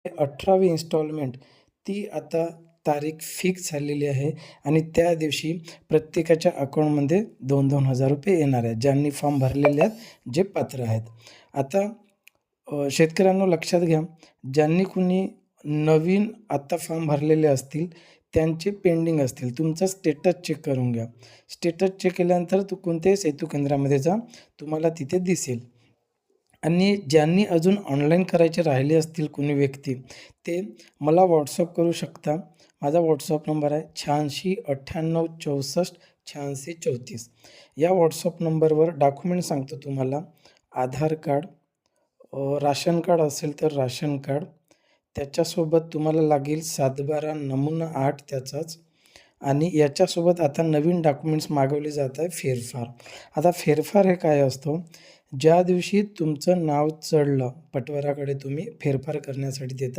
18वी instalment ती आता तारीख फिक्स झालेली आहे आणि त्या दिवशी प्रत्येकाच्या अकाउंटमध्ये 2,000-2,000 येणार आहेत, ज्यांनी फॉर्म भरलेले आहेत, जे पात्र आहेत. आता शेतकऱ्यांनो लक्षात घ्या, ज्यांनी कुणी नवीन आत्ता फॉर्म भरलेले असतील, त्यांचे पेंडिंग असतील, तुमचा स्टेटस चेक करून घ्या. स्टेटस चेक केल्यानंतर कोणत्याही सेतू केंद्रामध्ये जा, तुम्हाला तिथे दिसेल. आणि ज्यांनी अजून ऑनलाईन करायचे राहिले असतील कोणी व्यक्ती, ते मला व्हॉट्सअप करू शकता. माझा व्हॉट्सअप नंबर आहे 86 98 64 86 34. या व्हॉट्सअप नंबरवर डॉक्युमेंट सांगतो तुम्हाला. आधार कार्ड, राशन कार्ड असेल तर राशन कार्ड, त्याच्यासोबत तुम्हाला लागेल 7/12 नमुना 8 त्याचाच. आणि याच्यासोबत आता नवीन डॉक्युमेंट्स मागवले जात आहे फेरफार. आता फेरफार हे काय असतो? ज्या दिवशी तुमचं नाव चढलं पटवाराकडे, तुम्ही फेरफार करण्यासाठी देता.